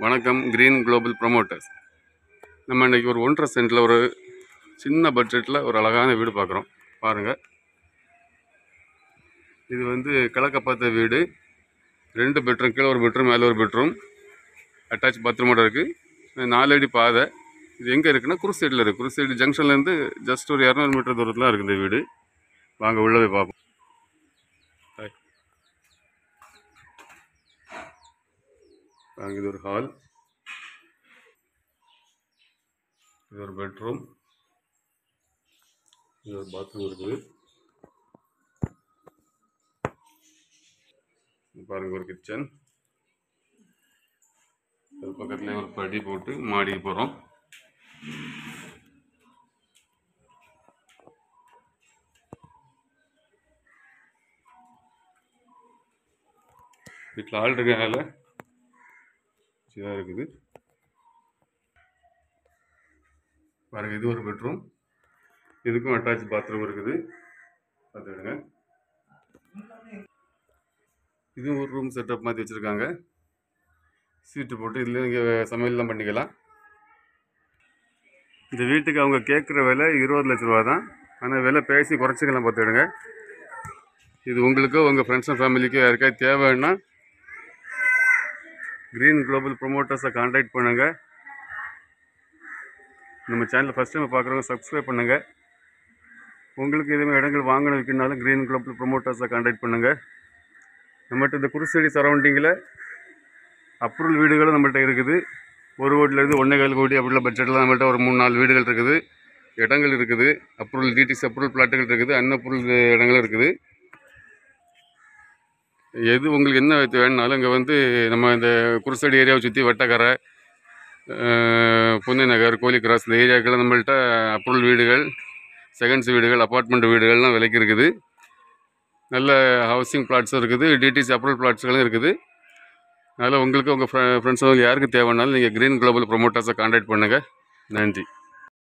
வணக்கம். Green global promoters. நம்ம இன்றைக்கி ஒரு 1.5 சென்ட்டில் ஒரு சின்ன பட்ஜெட்டில் ஒரு அழகான வீடு பார்க்குறோம். பாருங்கள், இது கிழக்க பார்த்த வீடு. 2 பெட்ரூம், கீழே ஒரு பெட்ரூம், மேலே ஒரு பெட்ரூம், அட்டாச் பாத்ரூமோட இருக்குது. 4 அடி பாதை. இது எங்கே இருக்குன்னா குருசைடில் இருக்குது. குருசைடு ஜங்ஷன்லேருந்து ஜஸ்ட் ஒரு 200 மீட்டர் தூரத்தில் இருக்குது இந்த வீடு. வாங்க உள்ளே போய் பார்ப்போம். வாங்க, இது ஒரு ஹால், இது ஒரு பெட்ரூம், இது ஒரு பாத்ரூம் இருக்குது. பாருங்கள், ஒரு கிச்சன். அது பக்கத்துலேயே ஒரு படி போட்டு மாடிக்கு போகிறோம். வீட்டில் ஆள் இருக்கனால இதாக இருக்குது. பாருங்கள், இது ஒரு பெட்ரூம், இதுக்கும் அட்டாச் பாத்ரூம் இருக்குது. பார்த்துக்கிடுங்க. இதுவும் ஒரு ரூம் செட்டப் மாதிரி வச்சுருக்காங்க. சீட்டு போட்டு இதில் நீங்கள் சமையல்லாம் பண்ணிக்கலாம். இந்த வீட்டுக்கு அவங்க கேட்குற விலை 20 லட்ச ரூபா தான். ஆனால் விலை பேசி குறைச்சிக்கலாம். பார்த்துக்கிடுங்க. இது உங்களுக்கோ உங்கள் ஃப்ரெண்ட்ஸ் அண்ட் ஃபேமிலிக்கோ யாருக்காவது தேவைன்னா கிரீன் குளோபல் ப்ரொமோட்டர்ஸை கான்டாக்ட் பண்ணுங்கள். நம்ம சேனலை ஃபஸ்ட் டைம் பார்க்குறவங்க சப்ஸ்கிரைப் பண்ணுங்கள். உங்களுக்கு எதுவுமே இடங்கள் வாங்கணும் வைக்கணுனாலும் கிரீன் குளோபல் ப்ரொமோட்டர்ஸை கான்டாக்ட் பண்ணுங்கள். நம்மகிட்ட இந்த குருசடி சரௌண்டிங்கில் அப்ரூவல் வீடுகளும் நம்மள்கிட்ட இருக்குது. 1 கோடியிலேருந்து 1.25 கோடி அப்படிலாம் பட்ஜெட்டில் நம்மள்கிட்ட ஒரு 3-4 வீடுகள் இருக்குது, இடங்கள் இருக்குது. அப்ரூவல் டிடிசி அப்ரூவல் பிளாட்டுகள் இருக்குது, அன்அப்ரூவல் இடங்களும் இருக்குது. எது உங்களுக்கு என்ன வேணுனாலும் இங்கே நம்ம இந்த குருசடி ஏரியாவை சுற்றி வட்டக்கரை, புன்னை நகர், கோலி கிராஸ், இந்த ஏரியாக்கெல்லாம் நம்மள்கிட்ட அப்ரூவல் வீடுகள், செகண்ட்ஸ் வீடுகள், அப்பார்ட்மெண்ட் வீடுகள்லாம் விலைக்கு இருக்குது. நல்ல ஹவுசிங் பிளாட்ஸும் இருக்குது, டிடிசி அப்ரூவல் பிளாட்ஸுகளும் இருக்குது. அதனால் உங்களுக்கு உங்கள் ஃப்ரெண்ட்ஸ் யாருக்கு தேவைன்னாலும் நீங்கள் கிரீன் குளோபல் ப்ரொமோட்டர்ஸை கான்டாக்ட் பண்ணுங்கள். நன்றி.